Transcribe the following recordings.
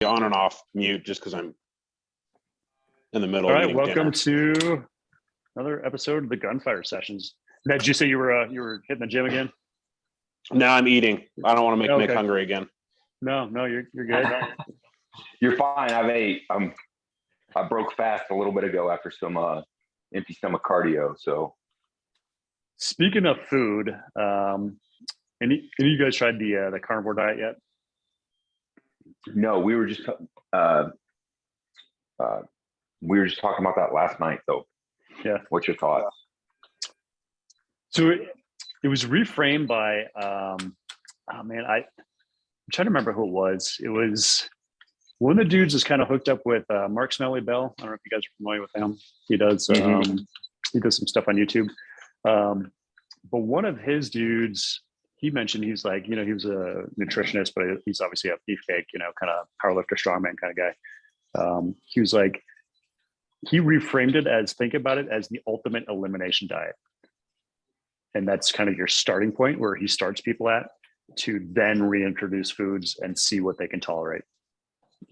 on and off mute just because I'm in the middle All of right, eating welcome dinner. to another episode of the Gunfire Sessions. Now, did you say you were hitting the gym again? Now I'm eating. I don't want to make Okay. Nick hungry again. No, you're good. You're fine. I broke fast a little bit ago after some empty stomach cardio. So Speaking of food, any of you guys tried the carnivore diet yet? no, we were just talking about that last night though. Yeah. What's your thoughts? So it was reframed by I'm trying to remember who it was. It was one of the dudes is kind of hooked up with Mark Smelly Bell. I don't know if you guys are familiar with him. He does he does some stuff on YouTube. But one of his dudes, he mentioned he's like, he was a nutritionist, but he's obviously a beefcake, kind of powerlifter, strongman kind of guy. He was like, he reframed it as, think about it as the ultimate elimination diet. And that's kind of your starting point where he starts people at, to then reintroduce foods and see what they can tolerate.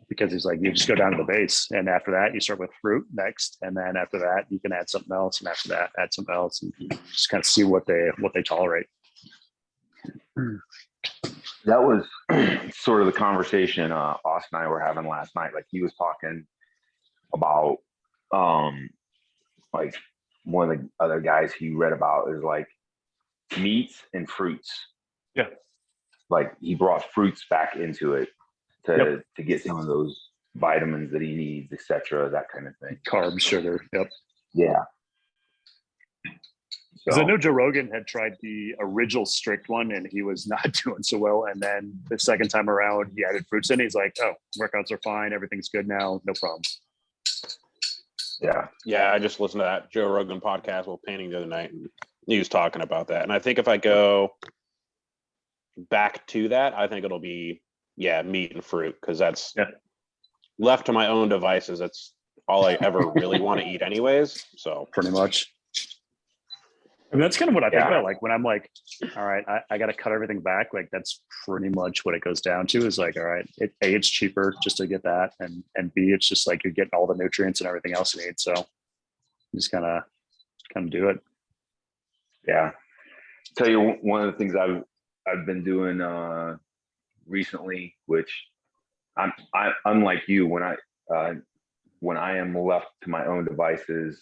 Because he's like, you just go down to the base, and after that you start with fruit next, and then after that you can add something else, and after that add something else, and just kind of see what they tolerate. That was sort of the conversation Austin and I were having last night. Like, he was talking about like one of the other guys he read about is like meats and fruits. Yeah. Like, he brought fruits back into it to get some of those vitamins that he needs, etc., that kind of thing. Carbs, sugar. Yep. Yeah. Because I know Joe Rogan had tried the original strict one and he was not doing so well. And then the second time around, he added fruits in. He's like, oh, workouts are fine. Everything's good now. No problem. Yeah. Yeah, I just listened to that Joe Rogan podcast while painting the other night, and he was talking about that. And I think if I go back to that, I think it'll be meat and fruit, because that's left to my own devices. That's all I ever really want to eat anyways. So pretty much. I mean, that's kind of what I think about. Like, when I'm like, all right, I got to cut everything back. Like, that's pretty much what it goes down to, is like, all right, it's cheaper just to get that. And B, it's just like you're getting all the nutrients and everything else you need. So you just kind of do it. Yeah. Tell you one of the things I've been doing recently, which I'm unlike you, when I am left to my own devices,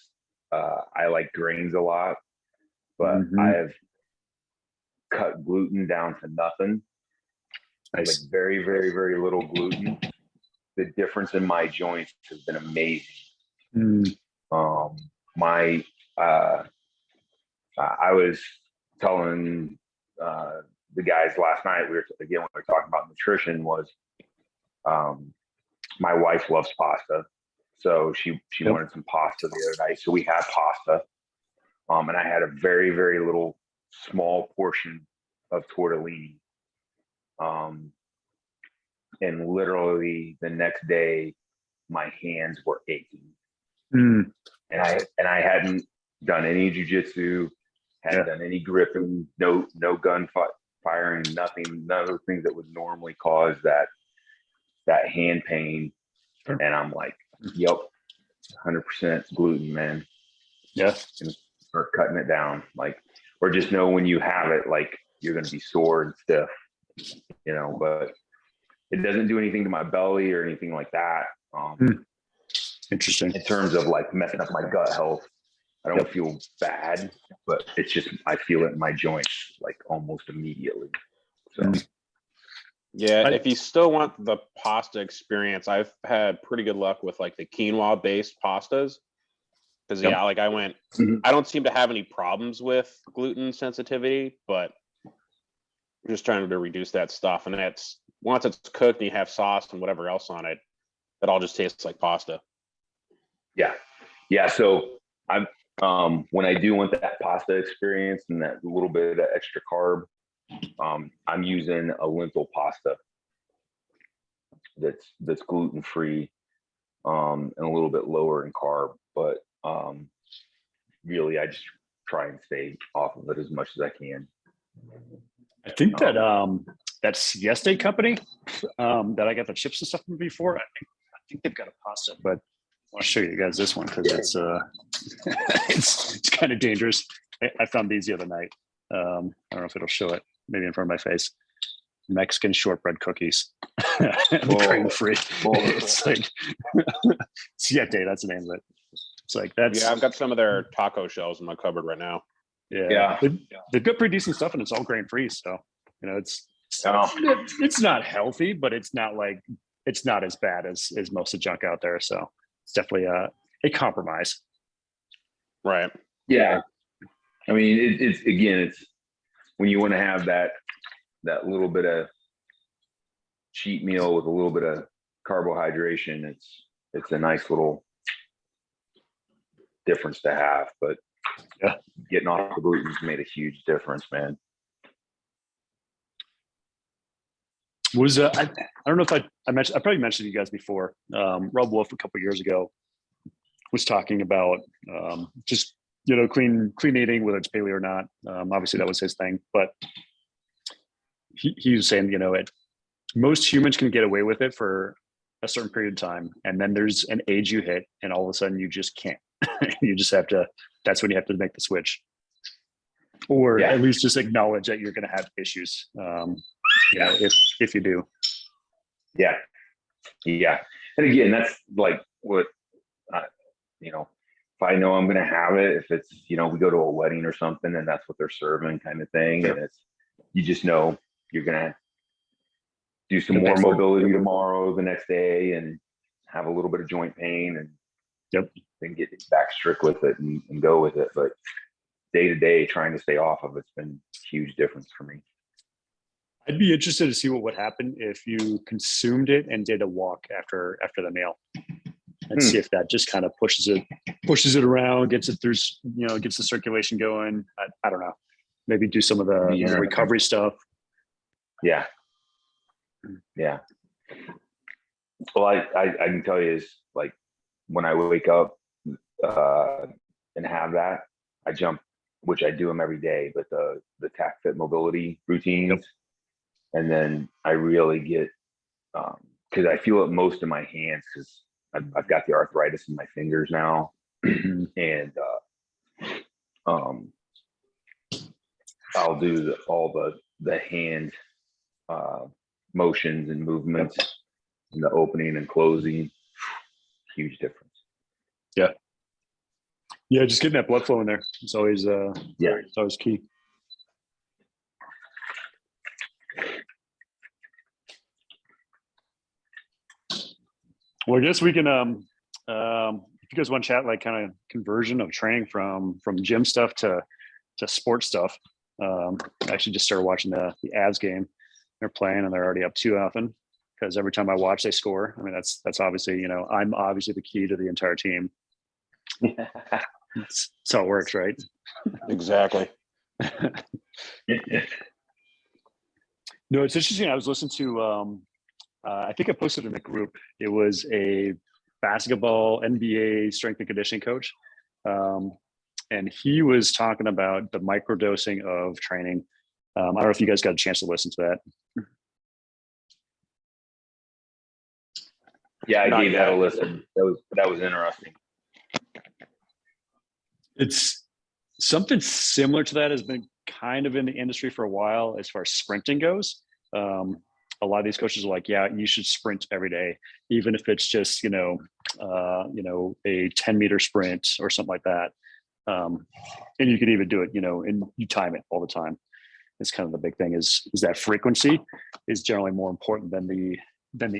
I like grains a lot, but I have cut gluten down to nothing. Nice. Like, very, very, very little gluten. The difference in my joints has been amazing. I was telling the guys last night, we were talking about nutrition, was my wife loves pasta. So she wanted some pasta the other night. So we had pasta. And I had a very, very little small portion of tortellini. And literally the next day, my hands were aching. And I hadn't done any jiu-jitsu, hadn't done any gripping, no gun firing, nothing, none of those things that would normally cause that hand pain. Sure. And I'm like, yep, 100% gluten, man. Yeah. And start cutting it down, like, or just know when you have it, like, you're going to be sore and stiff, but it doesn't do anything to my belly or anything like that. Interesting. In terms of like messing up my gut health, I don't feel bad, but it's just, I feel it in my joints like almost immediately. So if you still want the pasta experience, I've had pretty good luck with like the quinoa based pastas. Because like I went, I don't seem to have any problems with gluten sensitivity, but I'm just trying to reduce that stuff. And that's, once it's cooked and you have sauce and whatever else on it, it all just tastes like pasta. Yeah. So I'm when I do want that pasta experience and that little bit of that extra carb, I'm using a lentil pasta that's gluten free, and a little bit lower in carb, but really I just try and stay off of it as much as I can. I think that that Siesta company that I got the chips and stuff from before. I think they've got a pasta, but I want to show you guys this one because it's it's kind of dangerous. I found these the other night. I don't know if it'll show it, maybe in front of my face. Mexican shortbread cookies, grain free. It's like Siete, that's the name of it. It's like that's. Yeah, I've got some of their taco shells in my cupboard right now. Yeah. They've got pretty decent stuff, and it's all grain free. So it's not healthy, but it's not as bad as most of the junk out there. So it's definitely a compromise. Right. Yeah. I mean, it's when you want to have that little bit of cheat meal with a little bit of carbohydration, it's a nice little difference to have. But yeah, getting off the gluten's made a huge difference, man. Was I don't know if I probably mentioned to you guys before. Rob Wolf a couple of years ago was talking about just clean eating, whether it's paleo or not. Obviously that was his thing, but he was saying most humans can get away with it for a certain period of time, and then there's an age you hit, and all of a sudden you just can't. You just have to. That's when you have to make the switch, or at least just acknowledge that you're going to have issues. If you do. Yeah. And again, that's like what, if I know I'm going to have it, if it's, we go to a wedding or something and that's what they're serving kind of thing. Sure. And you just know you're going to do some more mobility tomorrow, the next day, and have a little bit of joint pain and then get back strict with it and go with it. But day to day, trying to stay off of it's been a huge difference for me. I'd be interested to see what would happen if you consumed it and did a walk after the meal, and see if that just kind of pushes it around, gets it through, gets the circulation going. I don't know. Maybe do some of the recovery stuff. Yeah. Well, I can tell you is like when I wake up and have that, I jump, which I do them every day, but the tack fit mobility routines. Yep. And then I really get, because I feel it most in my hands because I've got the arthritis in my fingers now. And I'll do all the hand motions and movements and the opening and closing. Huge difference. Yeah, just getting that blood flow in there. It's always it's always key. Well, I guess we can, if you guys want to chat, like kind of conversion of training from gym stuff to sports stuff. I actually just started watching the Avs game. They're playing and they're already up 2-0 because every time I watch, they score. I mean, that's obviously, I'm obviously the key to the entire team. That's how it works, right? Exactly. No, it's interesting. I was listening to, I think I posted in the group. It was a basketball NBA strength and conditioning coach. And he was talking about the microdosing of training. I don't know if you guys got a chance to listen to that. Yeah, I gave that a listen. That was interesting. It's something similar to that has been kind of in the industry for a while as far as sprinting goes. A lot of these coaches are like, yeah, you should sprint every day, even if it's just, a 10-meter sprint or something like that. And you could even do it, and you time it all the time. It's kind of the big thing is that frequency is generally more important than the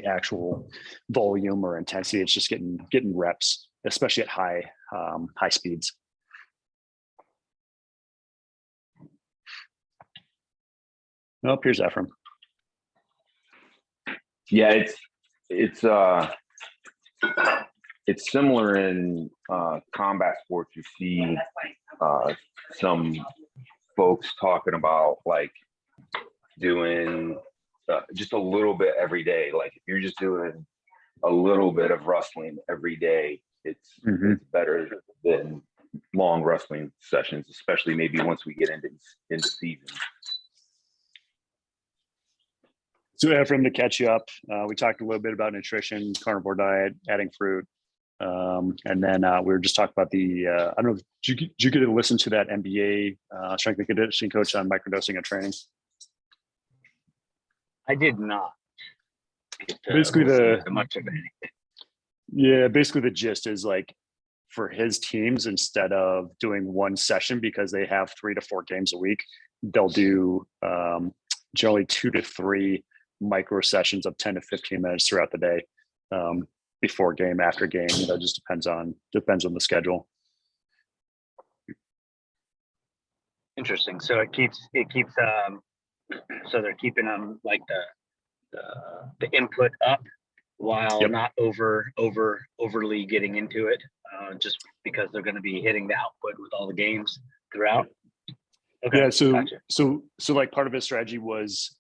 actual volume or intensity. It's just getting reps, especially at high speeds. Oh, here's Ephraim. Yeah, it's similar in combat sports. You see some folks talking about like doing just a little bit every day. Like if you're just doing a little bit of wrestling every day, it's better than long wrestling sessions, especially maybe once we get into season. So Ephraim, to catch you up, we talked a little bit about nutrition, carnivore diet, adding fruit. And then we were just talking about the, I don't know, did you get to listen to that MBA strength and conditioning coach on microdosing and training? I did not. Basically much of anything. Yeah, basically the gist is like for his teams, instead of doing one session, because they have 3 to 4 games a week, they'll do generally 2 to 3 micro sessions of 10 to 15 minutes throughout the day, before game, after game. That just depends on the schedule. Interesting. So it keeps so they're keeping them like the input up while not overly getting into it, just because they're going to be hitting the output with all the games throughout. Okay. Yeah. So gotcha. so like part of his strategy was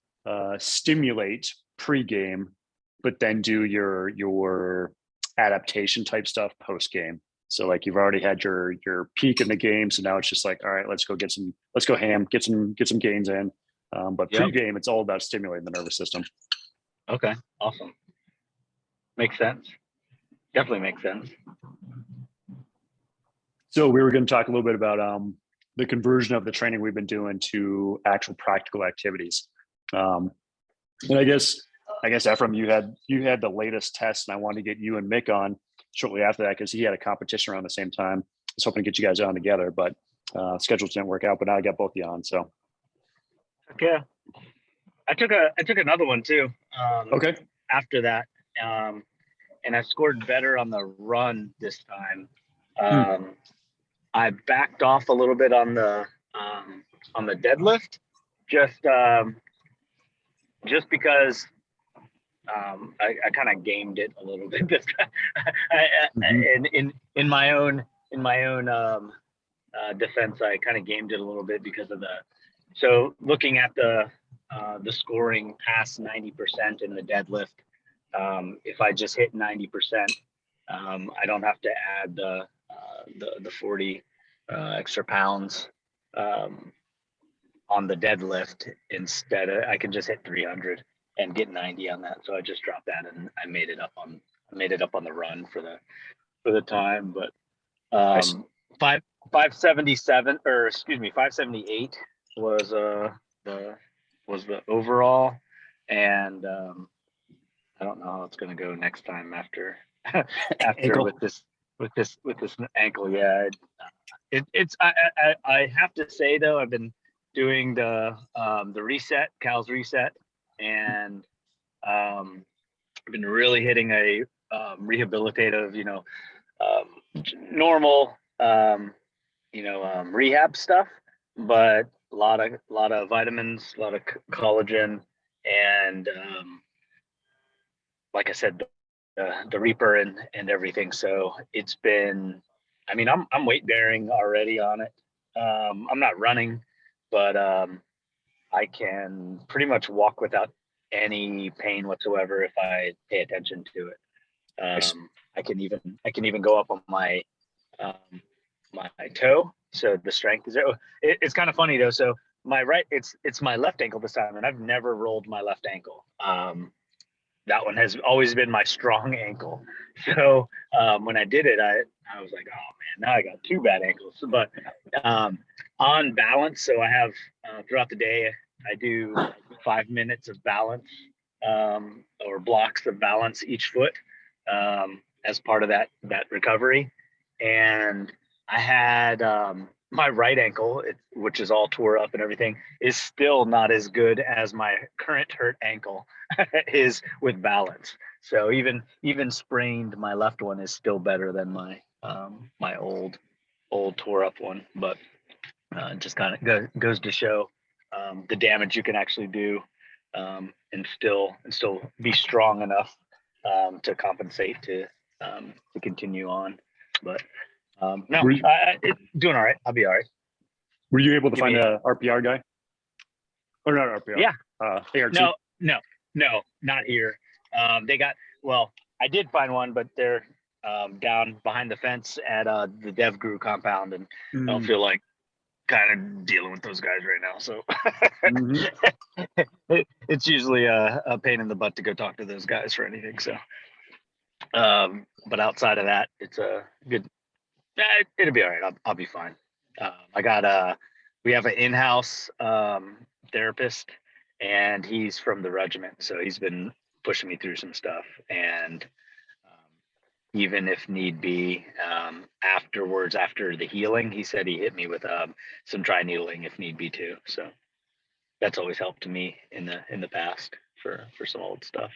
stimulate pre-game, but then do your adaptation type stuff post-game. So like you've already had your peak in the game, so now it's just like, all right, let's go ham, get some gains in. But pre-game, it's all about stimulating the nervous system. Okay, awesome. Makes sense. Definitely makes sense. So we were going to talk a little bit about the conversion of the training we've been doing to actual practical activities. And I guess Ephraim, you had the latest test, and I wanted to get you and Mick on shortly after that because he had a competition around the same time. I was hoping to get you guys on together, but schedules didn't work out. But now I got both of you on. So yeah, I took another one too. Okay. After that, and I scored better on the run this time. I backed off a little bit on the deadlift, just because I kind of gamed it a little bit this time. In my own defense, I kind of gamed it a little bit because of so looking at the scoring past 90% in the deadlift, if I just hit 90%, I don't have to add the 40 extra pounds on the deadlift. Instead, I can just hit 300 and get 90 on that. So I just dropped that and I made it up on the run for the time. But 577 or excuse me, 578 was the overall, and I don't know how it's going to go next time after with this ankle. Yeah, it's I have to say though, I've been doing the reset, Cal's reset, and I've been really hitting a rehabilitative, normal rehab stuff, but a lot of vitamins, a lot of collagen, and like I said, the Reaper and everything. So it's been, I mean, I'm weight bearing already on it. I'm not running, but I can pretty much walk without any pain whatsoever if I pay attention to it. I can even go up on my my toe. So the strength is it's kind of funny though. So my right, it's my left ankle this time, and I've never rolled my left ankle. That one has always been my strong ankle. So when I did it, I was like, oh man, now I got 2 bad ankles. But on balance, so I have throughout the day, I do 5 minutes of balance or blocks of balance each foot as part of that recovery. And I had my right ankle, which is all tore up and everything, is still not as good as my current hurt ankle is with balance. So even sprained, my left one is still better than my my old tore up one. But just kind of goes to show the damage you can actually do and still be strong enough to compensate to continue on. But no, doing all right. I'll be all right. Were you able to find a RPR guy? Or not RPR? Yeah. ART? No, not here. I did find one, but they're down behind the fence at the Dev Guru compound, and I don't feel like kind of dealing with those guys right now. So Mm-hmm. it's usually a pain in the butt to go talk to those guys for anything. So, but outside of that, it's a good. It'll be all right. I'll be fine. We have an in-house therapist, and he's from the regiment, so he's been pushing me through some stuff. And even if need be, afterwards, after the healing, he said he hit me with some dry needling if need be too. So that's always helped me in the past for some old stuff.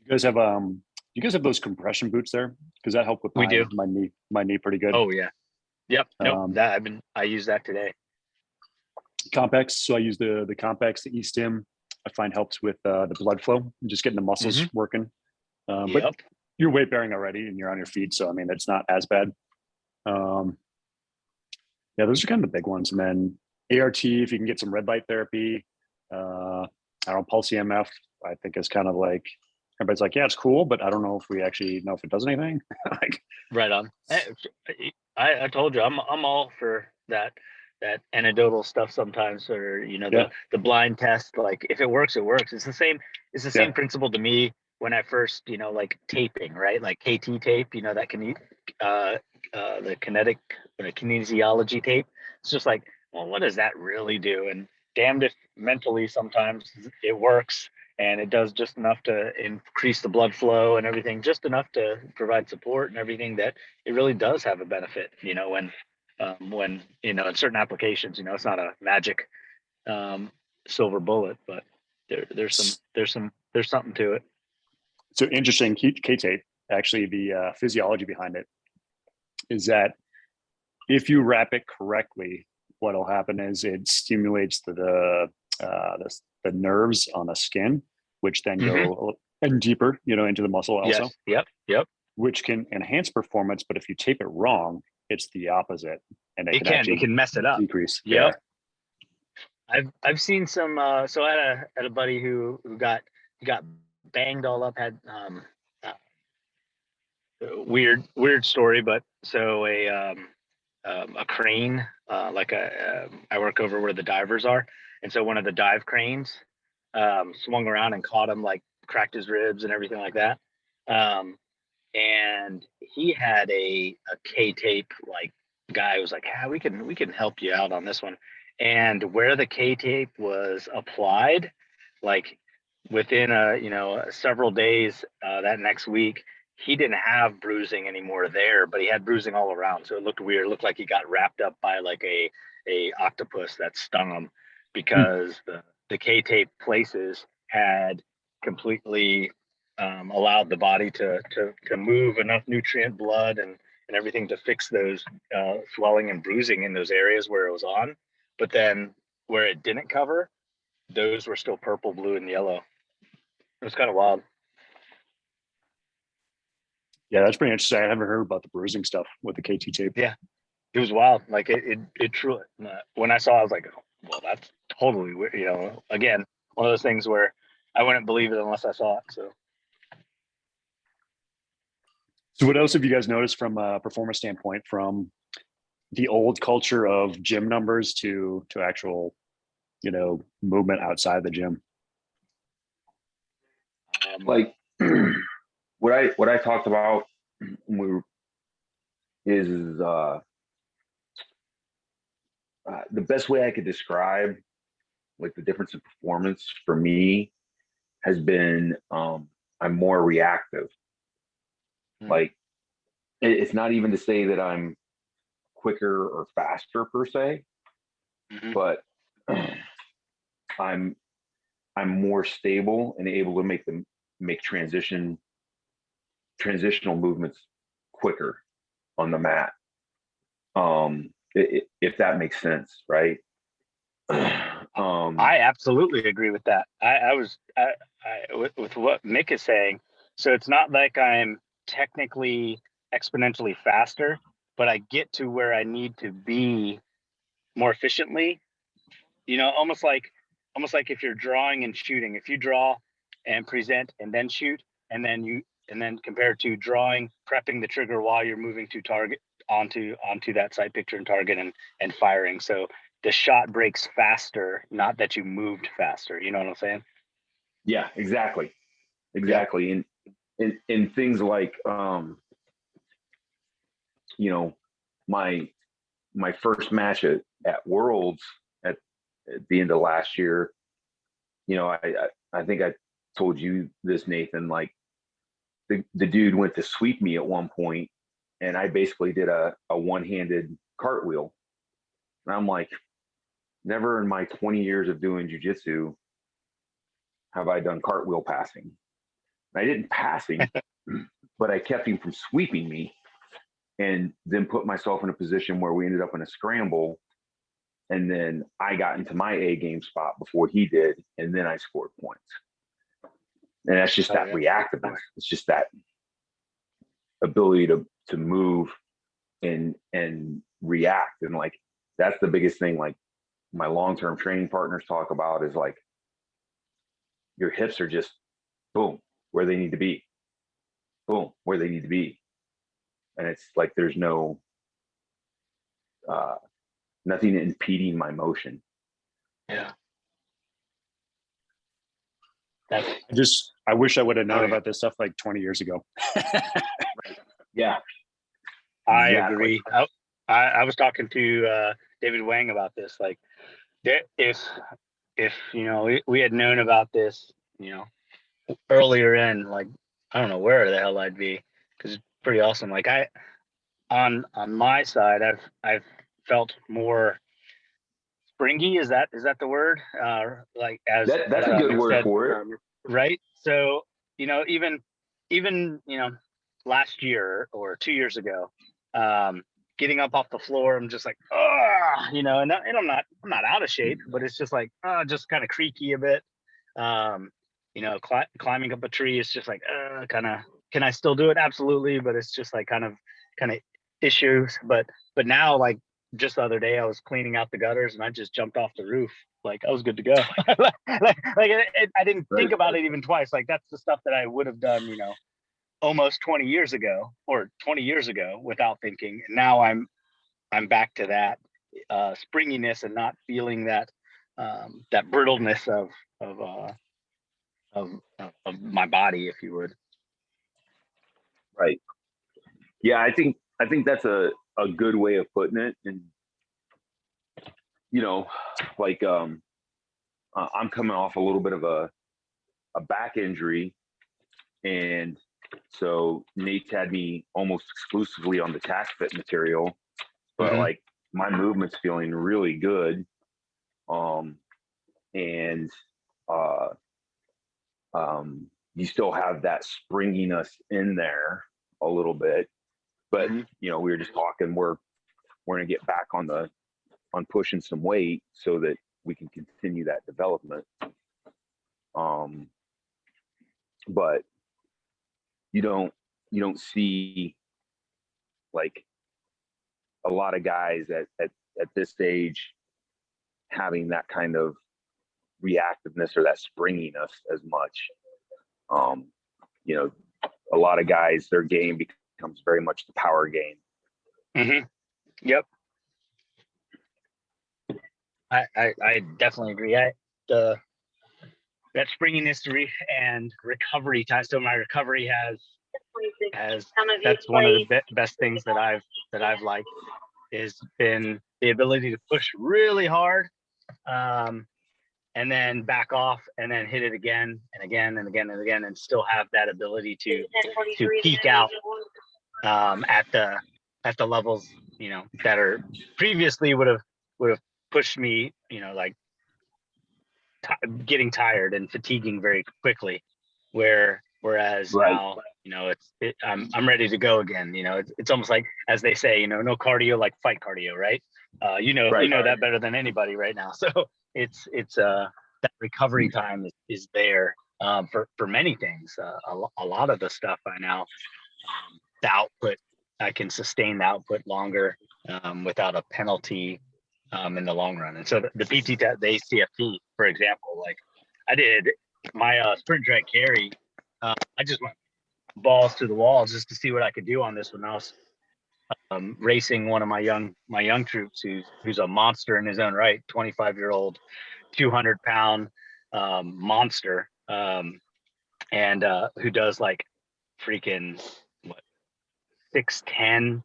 You guys have those compression boots there? Because that helped with We do. my knee pretty good. Oh yeah. Yep. Nope. I use that today. Compex. So I use the Compex, the E-Stim. I find helps with the blood flow, just getting the muscles working. But you're weight bearing already, and you're on your feet, so I mean it's not as bad. Yeah, those are kind of the big ones. And then ART, if you can get some red light therapy. I don't know, Pulse EMF. I think is kind of like everybody's like, yeah, it's cool, but I don't know if we actually know if it does anything. Like, right on. I told you I'm all for that anecdotal stuff sometimes, or the blind test. Like if it works, it works. It's the same principle to me when I first like taping, right? Like KT tape, that can the kinesiology tape. It's just like, well, what does that really do? And damned if mentally sometimes it works. And it does just enough to increase the blood flow and everything, just enough to provide support and everything, that it really does have a benefit, when in certain applications, it's not a magic silver bullet, but there's something to it. So interesting, K-tape, actually the physiology behind it is that if you wrap it correctly, what'll happen is it stimulates the nerves on the skin, which then go and deeper, into the muscle also. Yes. Yep. Which can enhance performance, but if you tape it wrong, it's the opposite, and it can mess it up. Decrease. Yep. Yeah. I've seen some. So I had a buddy who got banged all up. Had weird story, but so a crane, I work over where the divers are, and so one of the dive cranes swung around and caught him, like cracked his ribs and everything like that. And he had a K-tape, like guy was like, we can help you out on this one. And where the K-tape was applied, like within several days, that next week, he didn't have bruising anymore there, but he had bruising all around. So it looked weird. It looked like he got wrapped up by like a octopus that stung him, because the K-tape places had completely allowed the body to move enough nutrient, blood, and everything to fix those swelling and bruising in those areas where it was on. But then where it didn't cover, those were still purple, blue, and yellow. It was kind of wild. Yeah, that's pretty interesting. I haven't heard about the bruising stuff with the KT tape. Yeah, it was wild. Like it truly. When I saw it, I was like, oh, well, that's totally weird. Again, one of those things where I wouldn't believe it unless I saw it. So what else have you guys noticed from a performance standpoint, from the old culture of gym numbers to actual, movement outside the gym? Like what I talked about is the best way I could describe like the difference in performance for me has been I'm more reactive. Like it's not even to say that I'm quicker or faster per se, but I'm more stable and able to make transitional movements quicker on the mat. If that makes sense, right? I absolutely agree with that. With what Mick is saying. So it's not like I'm technically exponentially faster, but I get to where I need to be more efficiently. Almost like if you're drawing and shooting. If you draw and present and then shoot, and then compared to drawing, prepping the trigger while you're moving to target, onto that sight picture and target and firing. So the shot breaks faster, not that you moved faster. You know what I'm saying? Yeah, exactly. And in things like you know, my first match at Worlds at the end of last year, you know, I think I told you this, Nathan, like the dude went to sweep me at one point, and I basically did a one-handed cartwheel. And I'm like, never in my 20 years of doing jiu-jitsu have I done cartwheel passing. And I didn't pass him, but I kept him from sweeping me, and then put myself in a position where we ended up in a scramble. And then I got into my A game spot before he did, and then I scored points. And that's just that reactiveness. It's just that ability to move and react. And like, that's the biggest thing. Like my long-term training partners talk about is like, your hips are just boom, where they need to be. Boom, where they need to be. And it's like, there's no, nothing impeding my motion. Yeah. I wish I would have known about this stuff like 20 years ago. Yeah. I agree. I was talking to David Wang about this. Like, if you know, we had known about this, you know, earlier in, like, I don't know where the hell I'd be, because it's pretty awesome. Like on my side, I've felt more springy. Is that the word? Like that's a good word for it, right? So, you know, even you know, last year or 2 years ago, getting up off the floor, I'm just like, you know, and I'm not out of shape, but it's just like, just kind of creaky a bit. You know, climbing up a tree is just like, kind of, can I still do it? Absolutely, but it's just like kind of issues. But now, like, just the other day, I was cleaning out the gutters and I just jumped off the roof. Like, I was good to go. I didn't think about it even twice. Like, that's the stuff that I would have done, you know, almost 20 years ago without thinking. And now I'm back to that springiness and not feeling that that brittleness of my body, if you would. Right. Yeah, I think that's a good way of putting it. And you know, like I'm coming off a little bit of a back injury, and so Nate's had me almost exclusively on the tack fit material, but like my movement's feeling really good. And you still have that springiness in there a little bit, but you know, we were just talking, we're going to get back on pushing some weight so that we can continue that development. But you don't see like a lot of guys at this stage having that kind of reactiveness or that springiness as much. You know, a lot of guys, their game becomes very much the power game. Yep. I definitely agree. That springiness and recovery time. So my recovery has that's one of the best things that I've liked, is been the ability to push really hard, and then back off and then hit it again and again and again and again, and still have that ability to peak out at the levels, you know, that are previously would have pushed me, you know, like getting tired and fatiguing very quickly, whereas now, you know, I'm ready to go again. You know, it's almost like, as they say, you know, no cardio like fight cardio, right? You know that better than anybody right now. So it's that recovery time is there for many things. A lot of the stuff I now, the output, I can sustain the output longer without a penalty in the long run. And so the PT, the ACFT, for example, like I did my sprint track carry, I just went balls to the walls just to see what I could do on this one. I was racing one of my young troops who's a monster in his own right, 25-year-old, 200-pound monster, and who does like freaking what 6'10"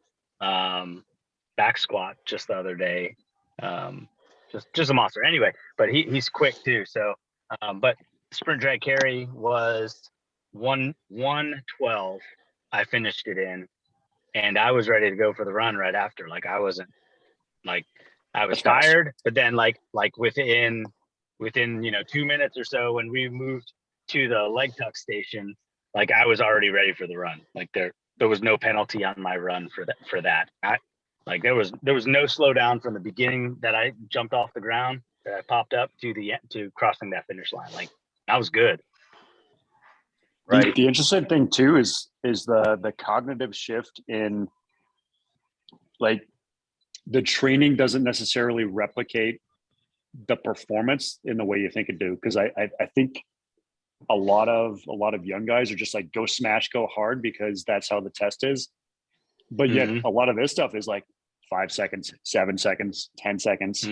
back squat just the other day. Just a monster. Anyway, but he's quick too. So, but sprint drag carry was 1:12. I finished it in, and I was ready to go for the run right after. Like I wasn't like I was tired, but then like within 2 minutes or so, when we moved to the leg tuck station, like I was already ready for the run. Like there was no penalty on my run for that. Like there was no slowdown from the beginning that I jumped off the ground, that I popped up to crossing that finish line. Like that was good. Right. The interesting thing too is the cognitive shift in, like, the training doesn't necessarily replicate the performance in the way you think it do. Because I think a lot of young guys are just like, go smash, go hard, because that's how the test is. But yet a lot of this stuff is like 5 seconds, 7 seconds, 10 seconds,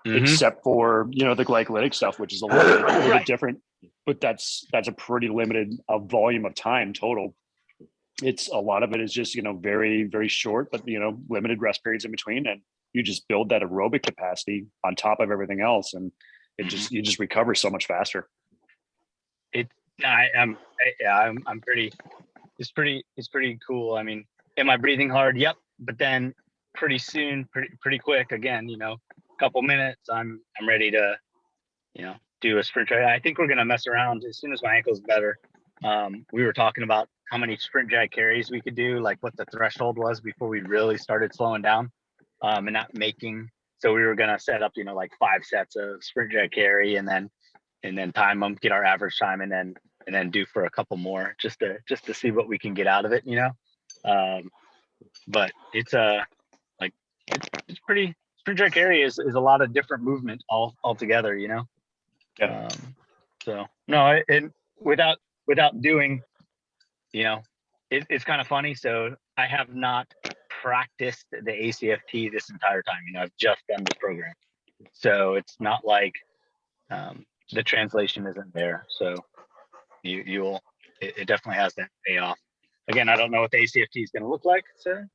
except for, the glycolytic stuff, which is a little bit different, but that's a pretty limited volume of time total. It's a lot of it is just, very, very short, but, limited rest periods in between. And you just build that aerobic capacity on top of everything else. And you just recover so much faster. I'm pretty, it's pretty cool. I mean, am I breathing hard? Yep. But then pretty soon, pretty quick, again, couple minutes, I'm ready to, do a sprint drag. I think we're going to mess around as soon as my ankle's better. We were talking about how many sprint drag carries we could do, like what the threshold was before we really started slowing down, and not making. So we were going to set up, like 5 sets of sprint drag carry, and then time them, get our average time, and then do for a couple more, just to see what we can get out of it, but it's it's pretty. Sprint drag carry is a lot of different movement all together, Yeah. So no, and without doing, it's kind of funny. So I have not practiced the ACFT this entire time. I've just done this program, so it's not like the translation isn't there. So it definitely has that pay off. Again, I don't know what the ACFT is going to look like, so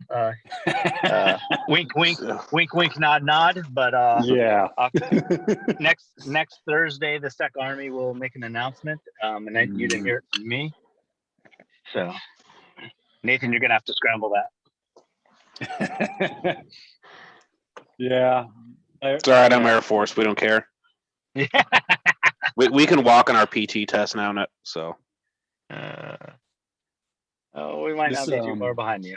wink, wink, nod. But yeah, next Thursday, the Sec Army will make an announcement, and then you didn't hear it from me. So, Nathan, you're going to have to scramble that. Yeah, it's all right. I'm Air Force. We don't care. Yeah, we can walk on our PT test now. So. We might not be too far behind you.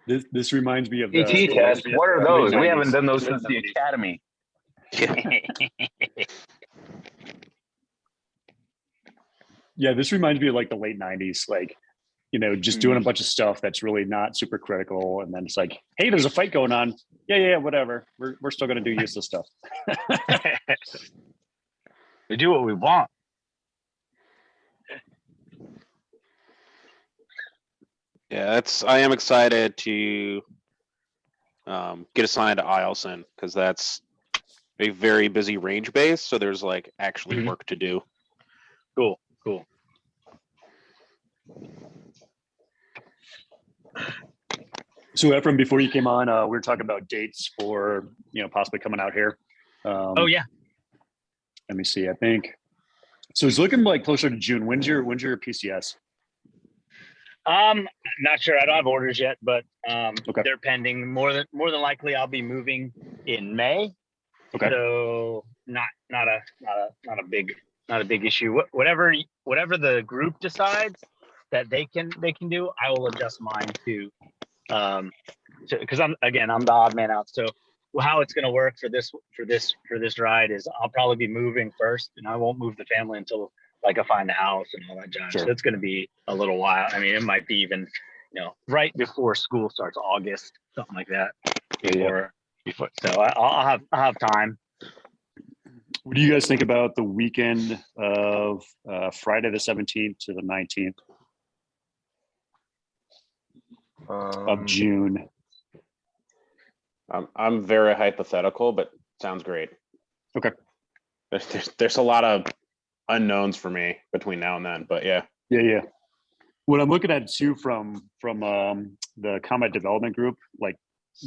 This reminds me of PT test. What are those? We haven't done those since the academy. Yeah, this reminds me of like the late 90s, like, just doing a bunch of stuff that's really not super critical. And then it's like, hey, there's a fight going on. Yeah, whatever. We're still going to do useless stuff. We do what we want. Yeah, I am excited to get assigned to Eielson, because that's a very busy range base. So there's like actually work to do. Cool. So Ephraim, before you came on, we were talking about dates for, possibly coming out here. Oh yeah. Let me see. I think so. It's looking like closer to June. When's your PCS? Not sure. I don't have orders yet, but okay. They're pending. More than likely, I'll be moving in May. Okay. So not a big issue. Whatever the group decides that they can do, I will adjust mine to because I'm the odd man out. So how it's going to work for this ride is I'll probably be moving first, and I won't move the family until like I find the house and all that jazz. Sure. So it's going to be a little while. I mean, it might be even, right before school starts, August, something like that. Before. So I'll have time. What do you guys think about the weekend of Friday the 17th to the 19th? of June. I'm very hypothetical, but sounds great. Okay. There's a lot of unknowns for me between now and then, but yeah. Yeah. What I'm looking at too from the combat development group, like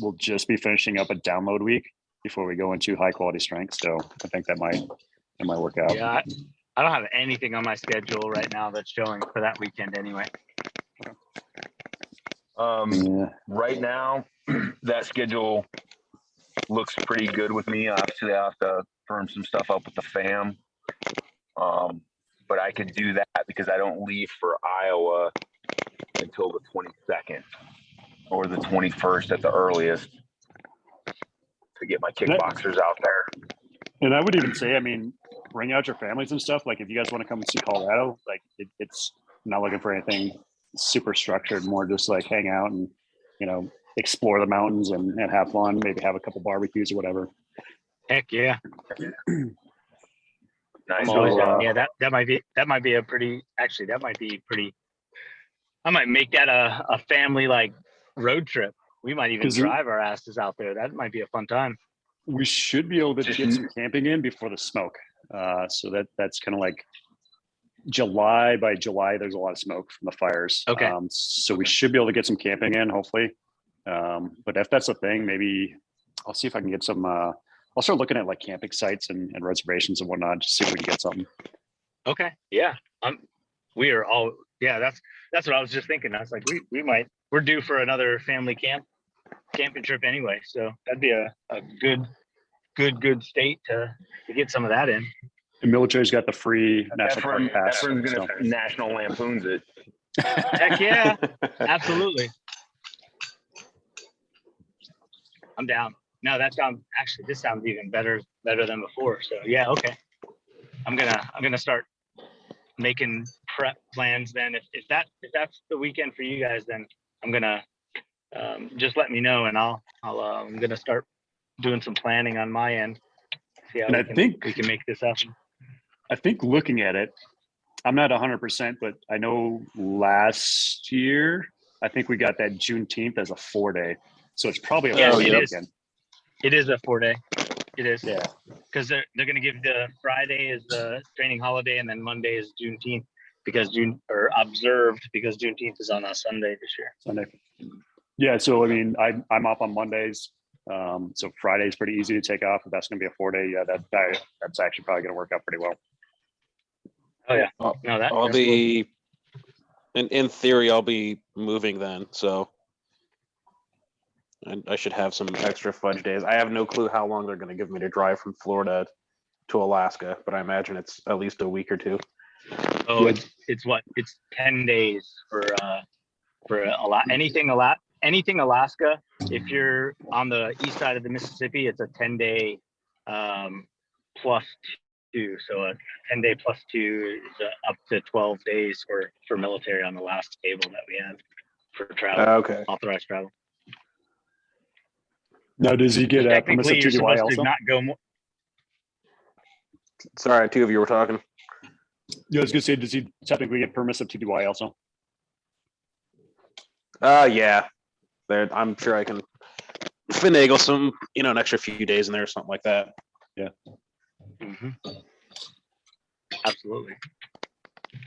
we'll just be finishing up a download week before we go into high quality strength. So I think that might work out. Yeah, I don't have anything on my schedule right now that's showing for that weekend anyway. Right now, that schedule looks pretty good with me. Obviously, I have to firm some stuff up with the fam. But I could do that because I don't leave for Iowa until the 22nd or the 21st at the earliest to get my kickboxers out there. And I would even say, I mean, bring out your families and stuff. Like if you guys want to come and see Colorado, like it's not looking for anything super structured, more just like hang out and, explore the mountains and have fun, maybe have a couple barbecues or whatever. Heck yeah. Nice. Yeah, that might be a pretty, actually, that might be pretty, I might make that a family like road trip. We might even drive our asses out there. That might be a fun time. We should be able to get some camping in before the smoke. So that's kind of like by July, there's a lot of smoke from the fires. Okay. So we should be able to get some camping in, hopefully. But if that's a thing, maybe I'll see if I can get some, I'll start looking at like camping sites and reservations and whatnot, just see if we can get something. Okay. Yeah. We are all, yeah, that's what I was just thinking. I was like, we're due for another family camping trip anyway. So that'd be a good state to get some of that in. The military's got the free National Park Pass. Efren's gonna National Lampoons it. Heck yeah. Absolutely. I'm down. No, this sounds even better than before. So yeah, okay. I'm gonna start making prep plans then. If that's the weekend for you guys, then I'm gonna just let me know and I'm gonna start doing some planning on my end. See how we can make this happen. I think looking at it, I'm not 100%, but I know last year I think we got that Juneteenth as a 4-day, so it's probably a weekend. It is a 4-day. It is. Yeah. Because they're going to give the Friday is the training holiday, and then Monday is Juneteenth observed because Juneteenth is on a Sunday this year. Sunday. Yeah. So I mean, I'm off on Mondays. So Friday is pretty easy to take off. If that's going to be a 4-day, yeah, that's actually probably going to work out pretty well. Oh yeah. No, I'll be cool. In theory, I'll be moving then, so. And I should have some extra fudge days. I have no clue how long they're going to give me to drive from Florida to Alaska, but I imagine it's at least a week or two. Oh, it's what? It's 10 days for anything Alaska. If you're on the east side of the Mississippi, it's a 10-day plus 2. So a 10-day plus 2 is up to 12 days for military on the last table that we have for travel. Okay. Authorized travel. Now, does he get technically you're supposed also? to not go more? Sorry, two of you were talking. Yeah, I was gonna say, does he technically get permissive TDY also? Yeah. I'm sure I can finagle some, an extra few days in there or something like that. Yeah. Mm-hmm. Absolutely.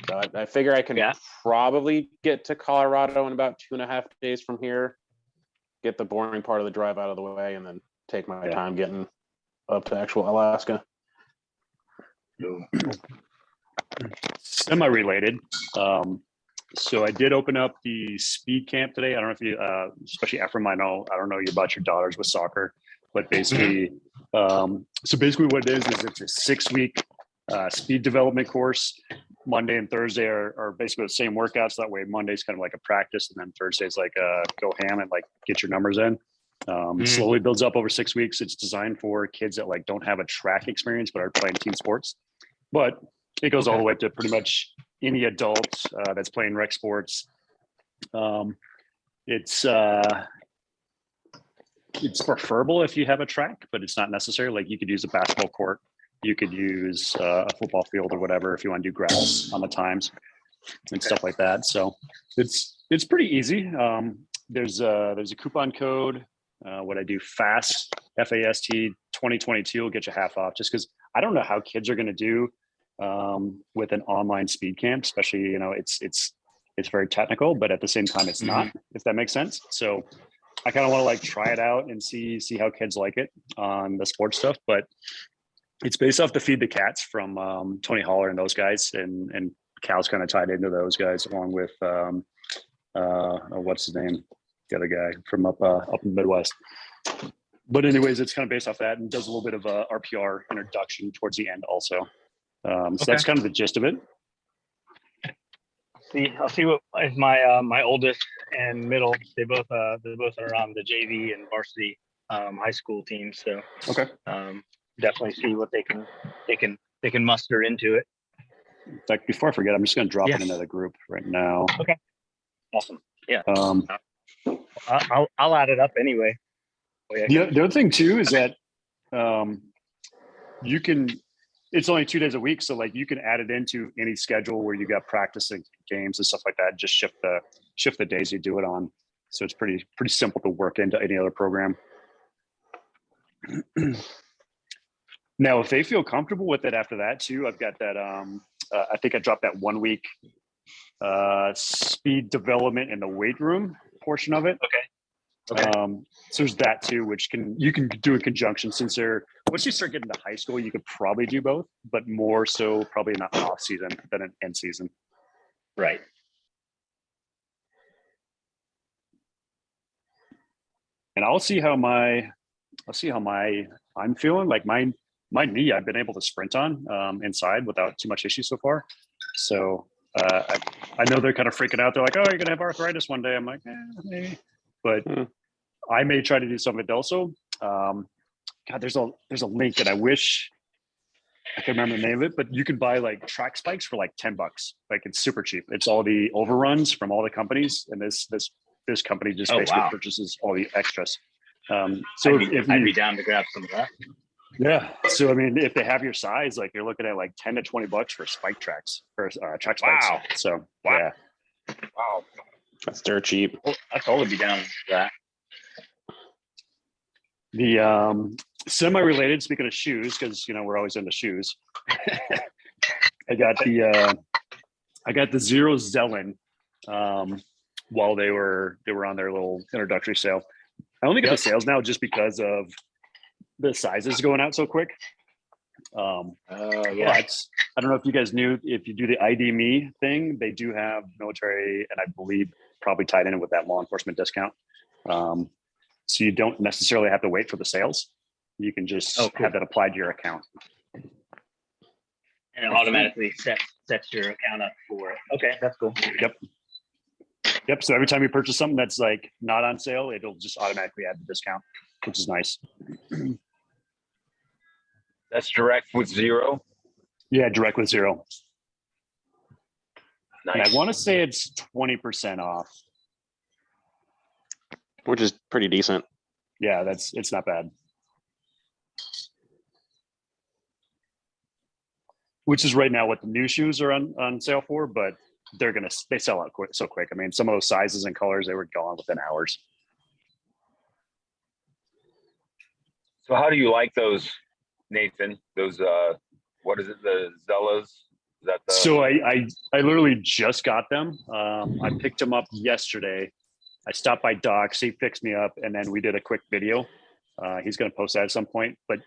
So I figure I can probably get to Colorado in about 2.5 days from here. Get the boring part of the drive out of the way, and then take my time getting up to actual Alaska. Semi-related. So I did open up the speed camp today. I don't know if you, especially Efren, I don't know about your daughters with soccer, but basically, so basically what it is it's a 6-week speed development course. Monday and Thursday are basically the same workouts. That way Monday's kind of like a practice, and then Thursday's like go ham and like get your numbers in. Slowly builds up over 6 weeks. It's designed for kids that like don't have a track experience but are playing team sports. But it goes all the way up to pretty much any adult that's playing rec sports. It's preferable if you have a track, but it's not necessary. Like you could use a basketball court. You could use a football field or whatever if you want to do grass on the times and stuff like that. So it's pretty easy. there's a coupon code. What I do, FAST, FAST 2022 will get you half off, just because I don't know how kids are going to do with an online speed camp, especially, you know, it's very technical, but at the same time it's not, if that makes sense. So I kind of want to like try it out and see how kids like it on the sports stuff. But it's based off the Feed the Cats from Tony Holler and those guys, and Cal's kind of tied into those guys, along with what's his name, the other guy from up in the Midwest. But anyways, it's kind of based off that, and does a little bit of a RPR introduction towards the end also. So that's kind of the gist of it. I'll see what if my oldest and middle, they both are on the JV and varsity high school team. So Okay. Definitely see what they can muster into it. In fact, before I forget, I'm just going to drop it into the group right now. Okay. Awesome. Yeah. I'll add it up anyway. The other thing too is that you can. It's only 2 days a week, so like you can add it into any schedule where you got practicing games and stuff like that. Just shift the days you do it on. So it's pretty simple to work into any other program. Now, if they feel comfortable with it after that too, I've got that. I think I dropped that 1 week speed development in the weight room portion of it. Okay. So there's that too, which you can do in conjunction, since once you start getting to high school, you could probably do both, but more so probably in the off season than an end season. Right. And I'll see how I'm feeling. Like my knee, I've been able to sprint on inside without too much issue so far. So I know they're kind of freaking out. They're like, "Oh, you're gonna have arthritis one day." I'm like, maybe, but I may try to do some of it also. God, there's a link, and I wish I can remember the name of it, but you can buy like track spikes for like $10. Like, it's super cheap. It's all the overruns from all the companies, and this company just basically purchases all the extras. So I'd be down to grab some of that. Yeah. So I mean, if they have your size, like you're looking at like $10 to $20 for spike tracks or track spikes. Wow. So wow. Yeah. Wow. That's dirt cheap. Well, I'd totally be down with that. The semi-related, speaking of shoes, because you know we're always into shoes. I got the Zero Zelen while they were on their little introductory sale. I only get the sales now just because of the sizes going out so quick. But I don't know if you guys knew, if you do the ID Me thing, they do have military, and I believe probably tied in with that law enforcement discount. So you don't necessarily have to wait for the sales. You can just have that applied to your account. And it automatically sets your account up for it. Okay, that's cool. Yep. So every time you purchase something that's like not on sale, it'll just automatically add the discount, which is nice. That's direct with Zero? Yeah, direct with Zero. Nice. And I want to say it's 20% off. Which is pretty decent. Yeah, it's not bad. Which is right now what the new shoes are on sale for, but they sell out so quick. I mean, some of those sizes and colors, they were gone within hours. So how do you like those, Nathan? Those what is it, the Zellas? Is that the... So I literally just got them. I picked them up yesterday. I stopped by Doc's, he fixed me up, and then we did a quick video. He's going to post that at some point. But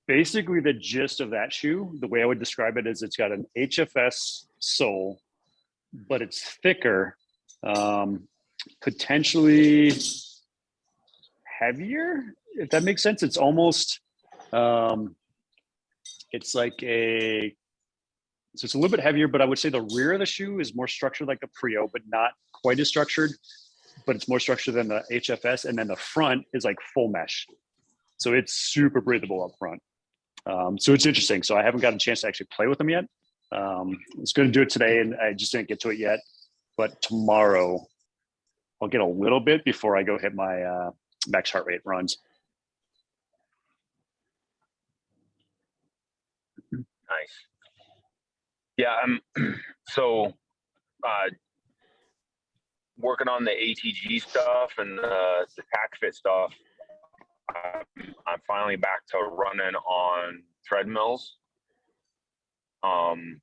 basically, the gist of that shoe, the way I would describe it, is it's got an HFS sole, but it's thicker, potentially heavier, if that makes sense. It's almost, it's like so it's a little bit heavier, but I would say the rear of the shoe is more structured like the Prio, but not quite as structured. But it's more structured than the HFS, and then the front is like full mesh, so it's super breathable up front. So it's interesting. So I haven't got a chance to actually play with them yet. I was going to do it today, and I just didn't get to it yet. But tomorrow, I'll get a little bit before I go hit my max heart rate runs. Nice. Yeah. So working on the ATG stuff and the tack fit stuff, I'm finally back to running on treadmills. And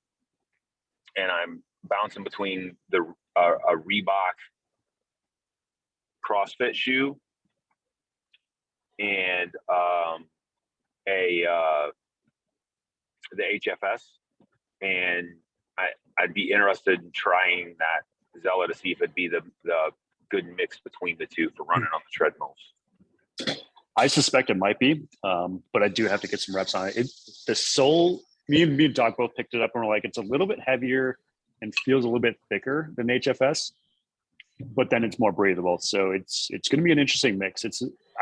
I'm bouncing between a Reebok CrossFit shoe and the HFS, and I'd be interested in trying that Zella to see if it'd be the good mix between the two for running on the treadmills. I suspect it might be, but I do have to get some reps on it. The sole, me and Doc both picked it up and we're like, it's a little bit heavier and feels a little bit thicker than HFS, but then it's more breathable. So it's going to be an interesting mix.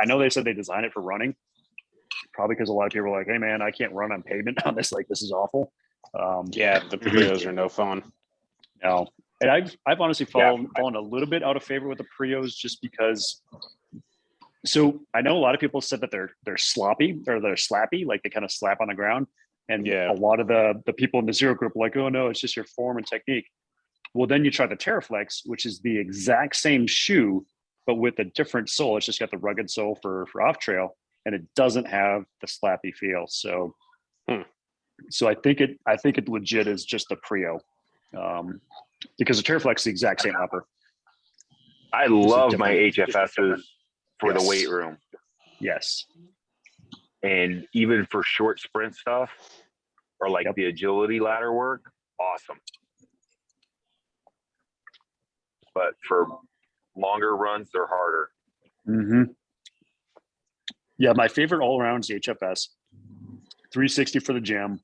I know they said they designed it for running, probably because a lot of people are like, hey man, I can't run on pavement on this. Like, this is awful. Yeah, the Prios are no fun. No. And I've honestly fallen a little bit out of favor with the Prios just because. So I know a lot of people said that they're sloppy or they're slappy, like they kind of slap on the ground. And a lot of the people in the zero group are like, oh no, it's just your form and technique. Well, then you try the TerraFlex, which is the exact same shoe, but with a different sole. It's just got the rugged sole for off trail, and it doesn't have the slappy feel. So, so I think it legit is just the Prio, because the TerraFlex is the exact same upper. I love my HFSs for the weight room. Yes. And even for short sprint stuff or like the agility ladder work, awesome. But for longer runs, they're harder. Mm-hmm. Yeah, my favorite all around is the HFS. 360 for the gym.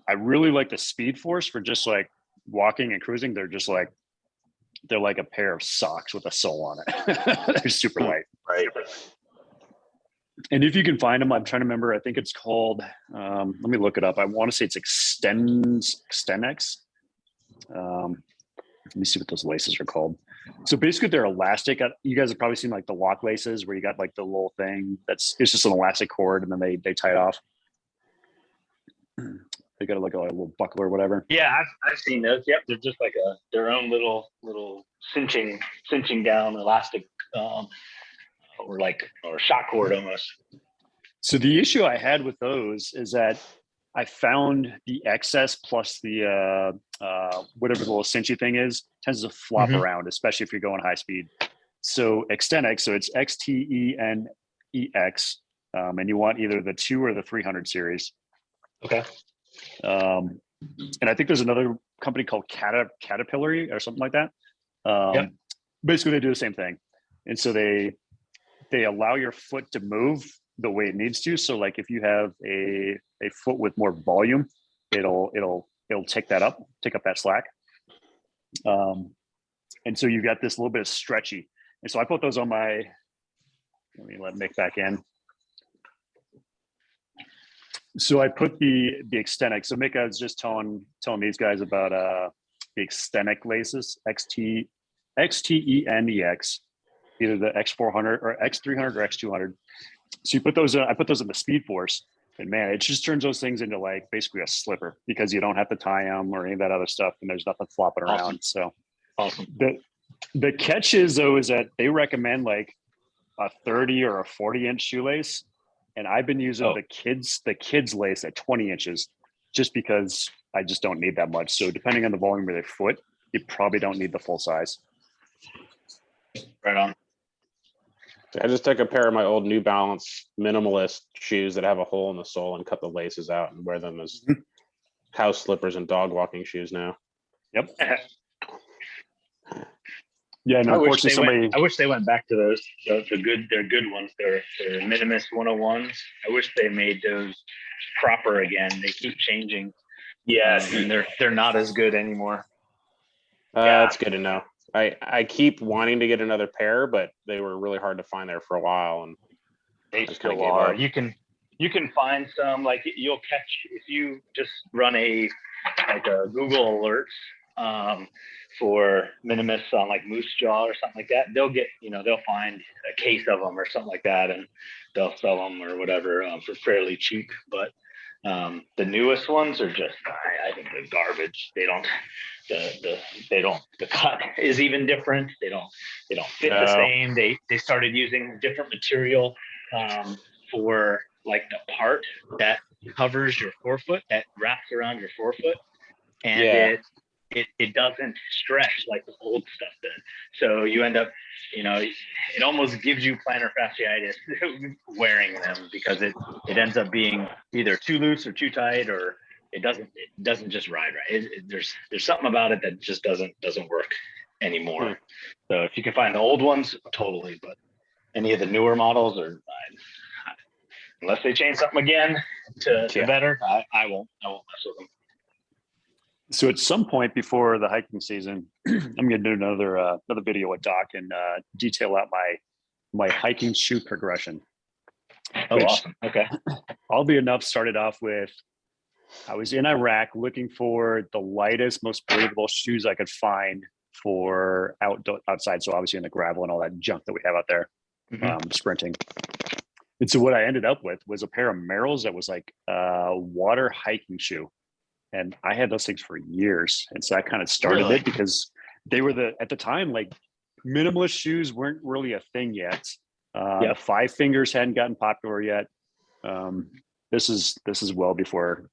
I really like the Speed Force for just like walking and cruising. They're like a pair of socks with a sole on it. They're super light. Right. And if you can find them, I'm trying to remember. I think it's called. Let me look it up. I want to say it's Extenex. Let me see what those laces are called. So basically, they're elastic. You guys have probably seen like the lock laces, where you got like the little thing it's just an elastic cord, and then they tie it off. They got like a little buckle or whatever. Yeah, I've seen those. Yep, they're just like their own little cinching down elastic, or shock cord almost. So the issue I had with those is that I found the excess plus the whatever the little cinchy thing is tends to flop around, especially if you're going high speed. So Extenex, so it's XTENEX, and you want either the 2 or the 300 series. Okay. And I think there's another company called Caterpillar or something like that. Basically, they do the same thing, and so they allow your foot to move the way it needs to. So like if you have a foot with more volume, it'll take up that slack. And so you got this little bit of stretchy. And so I put those on my, let me let Mick back in. So I put the Extenex. So Mick, I was just telling these guys about the Extenex laces, XTENEX, either the X400 or X300 or X200. So you put those, I put those in the Speed Force, and man, it just turns those things into like basically a slipper because you don't have to tie them or any of that other stuff, and there's nothing flopping around. So awesome. The catch is though is that they recommend like a 30 or a 40-inch shoelace, and I've been using the kids lace at 20 inches just because I just don't need that much. So depending on the volume of their foot, you probably don't need the full size. Right on. I just took a pair of my old New Balance minimalist shoes that have a hole in the sole and cut the laces out and wear them as house slippers and dog walking shoes now. Yep. Yeah, and I unfortunately, wish they went back to those. They're good ones. They're Minimus 101s. I wish they made those proper again. They keep changing. Yes, and they're not as good anymore. That's good to know. I keep wanting to get another pair, but they were really hard to find there for a while, and they still are. You can find some, like you'll catch if you just run a Google alerts for Minimus on like Moose Jaw or something like that. They'll find a case of them or something like that, and they'll sell them or whatever for fairly cheap. But The newest ones are just, I think they're garbage. They don't, the cut is even different. They don't fit the same. They started using different material for like the part that covers your forefoot, that wraps around your forefoot, and it doesn't stretch like the old stuff did. So you end up, it almost gives you plantar fasciitis wearing them, because it ends up being either too loose or too tight, or it doesn't just ride right. There's something about it that just doesn't work anymore. So if you can find the old ones, totally. But any of the newer models are, unless they change something again to better, I won't mess with them. So at some point before the hiking season, I'm going to do another video with Doc and detail out my hiking shoe progression. Oh, awesome. Okay. Oddly enough, started off with, I was in Iraq looking for the lightest, most breathable shoes I could find for outside. So obviously in the gravel and all that junk that we have out there, sprinting. And so what I ended up with was a pair of Merrells that was like a water hiking shoe. And I had those things for years. And so I kind of started it because they were at the time, like minimalist shoes weren't really a thing yet. Five Fingers hadn't gotten popular yet. This is well before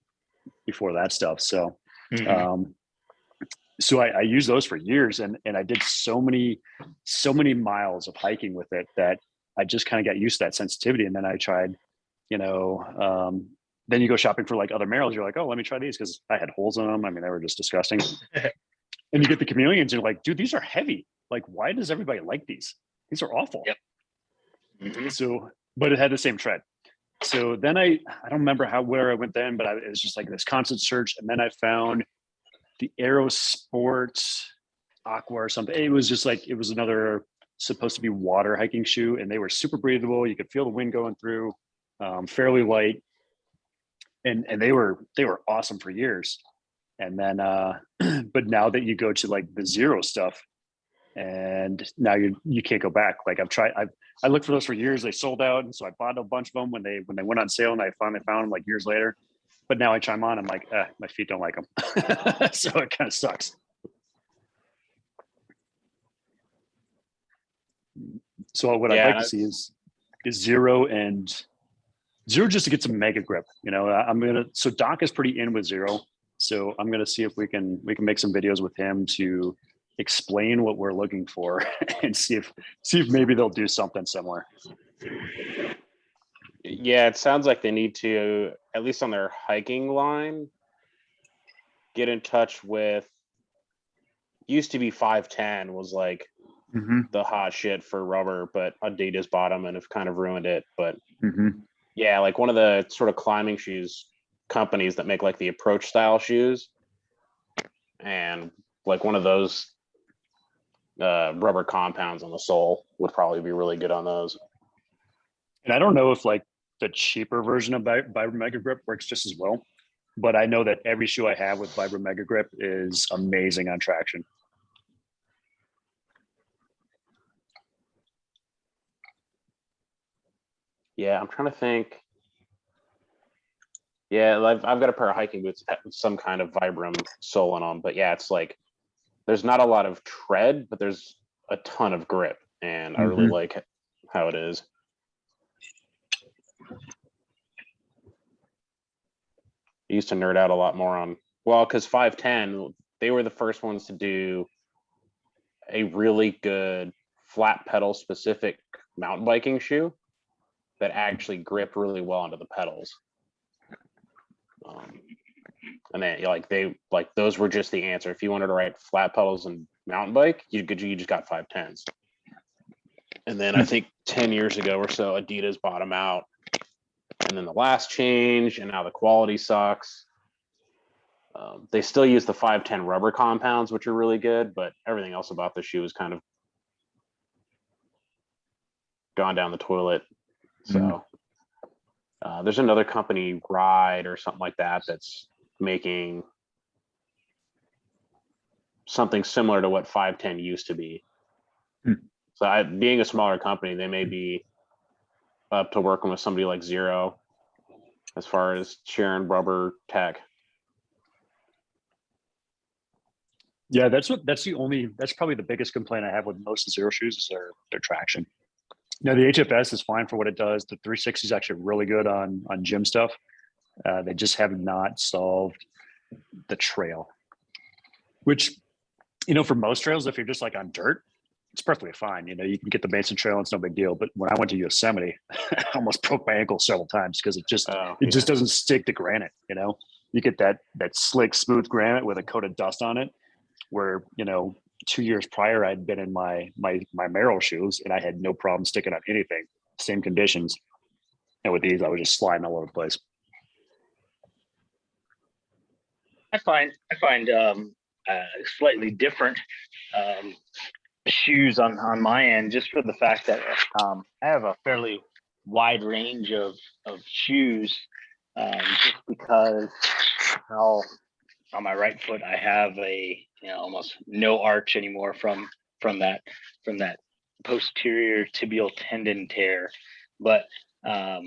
that stuff. So, so I used those for years, and I did so many miles of hiking with it that I just kind of got used to that sensitivity. And then I tried, then you go shopping for like other Merrells. You're like, oh, let me try these, because I had holes in them. I mean, they were just disgusting. And you get the chameleons, and you're like, dude, these are heavy. Like, why does everybody like these? These are awful. Yep. So, but it had the same tread. So then I don't remember where I went then, but it was just like this constant search. And then I found the Aero Sports Aqua or something. It was just like, it was another supposed to be water hiking shoe, and they were super breathable. You could feel the wind going through, fairly light. And they were awesome for years. And then but now that you go to like the Zero stuff, and now you can't go back. Like I looked for those for years. They sold out, and so I bought a bunch of them when they went on sale, and I finally found them like years later. But now I chime on, I'm like, my feet don't like them. So it kind of sucks. So what I'd like to see is Zero just to get some mega grip. So Doc is pretty in with Zero. So I'm gonna see if we can make some videos with him to explain what we're looking for and see if maybe they'll do something similar. Yeah, it sounds like they need to, at least on their hiking line, get in touch with, used to be 510 was like the hot shit for rubber, but Adidas bought them and have kind of ruined it. But yeah, like one of the sort of climbing shoes companies that make like the approach style shoes, and like one of those rubber compounds on the sole would probably be really good on those. And I don't know if like the cheaper version of Vibram Mega Grip works just as well, but I know that every shoe I have with Vibram Mega Grip is amazing on traction. Yeah, I'm trying to think. Yeah, I've got a pair of hiking boots with some kind of Vibram sole on them, but yeah, it's like there's not a lot of tread, but there's a ton of grip, and I really like how it is. I used to nerd out a lot more on, well, because 510, they were the first ones to do a really good flat pedal specific mountain biking shoe that actually gripped really well onto the pedals. And then those were just the answer. If you wanted to ride flat pedals and mountain bike, you just got 510s. And then I think 10 years ago or so, Adidas bought them out. And then the last change, and now the quality sucks. They still use the 510 rubber compounds, which are really good, but everything else about the shoe is kind of gone down the toilet. So there's another company, Ride or something like that, that's making something similar to what 510 used to be. So being a smaller company, they may be up to working with somebody like Zero. as far as sharing rubber tech. Yeah, that's probably the biggest complaint I have with most zero shoes is their traction. Now the HFS is fine for what it does. The 360 is actually really good on gym stuff. They just have not solved the trail, which, for most trails, if you're just like on dirt, it's perfectly fine. You can get the Mason Trail and it's no big deal. But when I went to Yosemite, I almost broke my ankle several times because it just doesn't stick to granite. You get that slick, smooth granite with a coat of dust on it, where 2 years prior I'd been in my Merrell shoes and I had no problem sticking on anything, same conditions. And with these, I was just sliding all over the place. I find slightly different shoes on my end, just for the fact that I have a fairly wide range of shoes, just because on my right foot I have a almost no arch anymore from that posterior tibial tendon tear, but I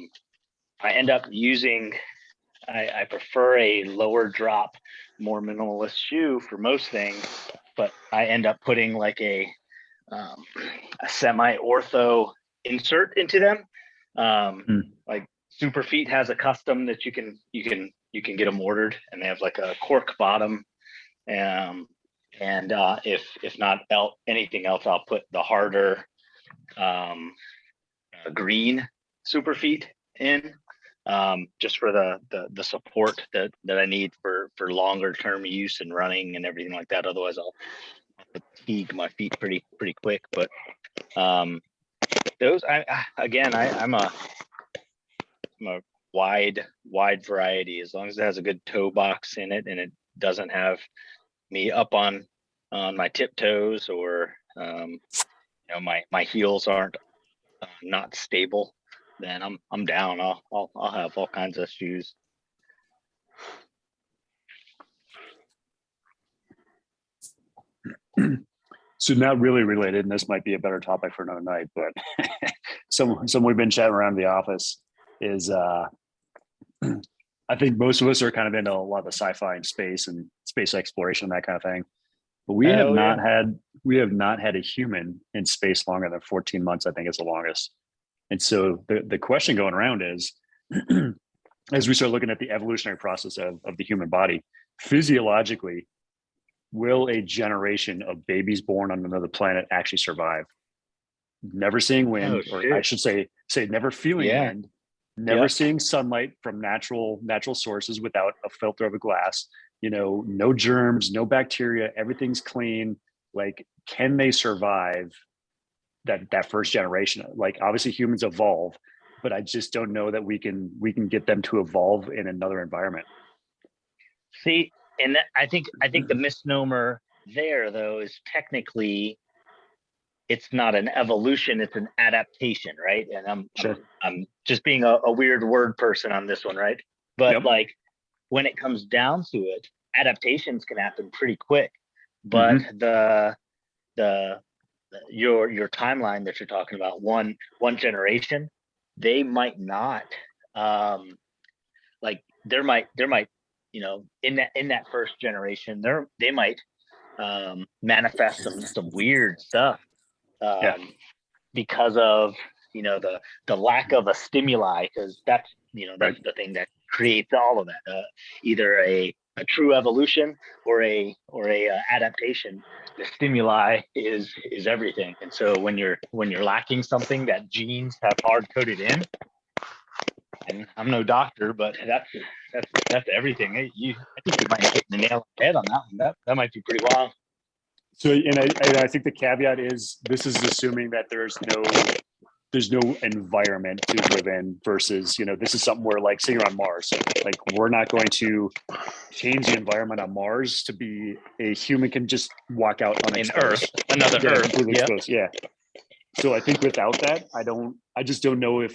end up using. I prefer a lower drop, more minimalist shoe for most things, but I end up putting like a semi-ortho insert into them. Like Superfeet has a custom that you can get them ordered, and they have like a cork bottom. And if not anything else, I'll put the harder green Superfeet in. Just for the support that I need for longer term use and running and everything like that. Otherwise I'll fatigue my feet pretty quick. But those I'm a wide variety, as long as it has a good toe box in it and it doesn't have me up on my tiptoes, or my heels aren't not stable, then I'm down. I'll have all kinds of shoes. So not really related, and this might be a better topic for another night, but some we've been chatting around the office is I think most of us are kind of into a lot of the sci-fi and space exploration and that kind of thing. But we have not had a human in space longer than 14 months, I think is the longest. And so the question going around is, as we start looking at the evolutionary process of the human body, physiologically, will a generation of babies born on another planet actually survive? Never seeing wind, or I should say never feeling wind, never seeing sunlight from natural sources without a filter of a glass, no germs, no bacteria, everything's clean. Like, can they survive that first generation? Like, obviously humans evolve, but I just don't know that we can get them to evolve in another environment. See, and I think the misnomer there, though, is technically it's not an evolution, it's an adaptation, right? And I'm just being a weird word person on this one, right? But like, when it comes down to it, adaptations can happen pretty quick. But your timeline that you're talking about, one generation, they might not like there might in that first generation they might manifest some weird stuff because of the lack of a stimuli, because that's the thing that creates all of that, either a true evolution or a adaptation. The stimuli is everything. And so when you're lacking something that genes have hard coded in, and I'm no doctor, but that's everything. I think you might hit the nail on the head on that one. That might be pretty wild. So, and I think the caveat is, this is assuming that there's no environment to live in, versus, this is something where, like, say you're on Mars, like, we're not going to change the environment on Mars to be a human can just walk out unexposed. Another Earth. Completely exposed. Yeah. So I think without that, I just don't know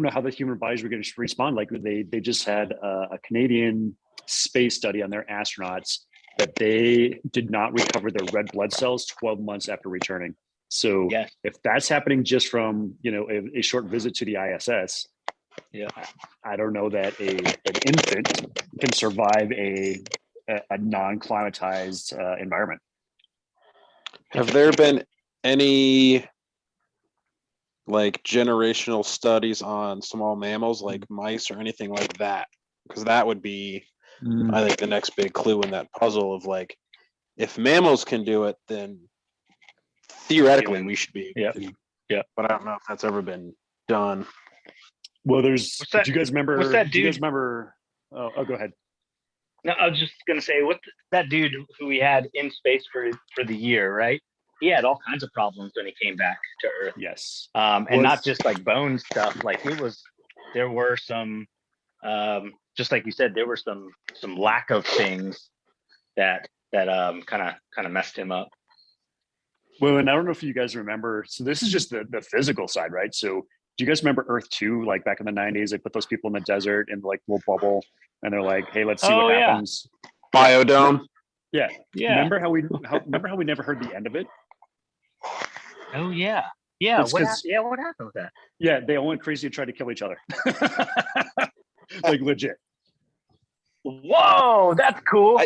how the human bodies were going to respond. Like, they just had a Canadian space study on their astronauts that they did not recover their red blood cells 12 months after returning. So if that's happening just from, a short visit to the ISS, Yeah. I don't know that an infant can survive a non-climatized environment. Have there been any like generational studies on small mammals like mice or anything like that? Because that would be, I think, the next big clue in that puzzle of like, if mammals can do it, then theoretically we should be able to. Yeah. But I don't know if that's ever been done. Well, do you guys remember? Oh, go ahead. No, I was just gonna say, that dude who we had in space for the year, right? He had all kinds of problems when he came back to Earth. Yes. And not just like bone stuff. Like there were some, just like you said, there were some lack of things that kind of messed him up. Well, and I don't know if you guys remember. So this is just the physical side, right? So do you guys remember Earth 2? Like back in the 90s, they put those people in the desert in like little bubble, and they're like, "Hey, let's see what happens." Biodome. Yeah. Yeah. Remember how we never heard the end of it? Oh yeah. Yeah. It's What happened with that? Yeah, they all went crazy and tried to kill each other. Like legit. Whoa, that's cool.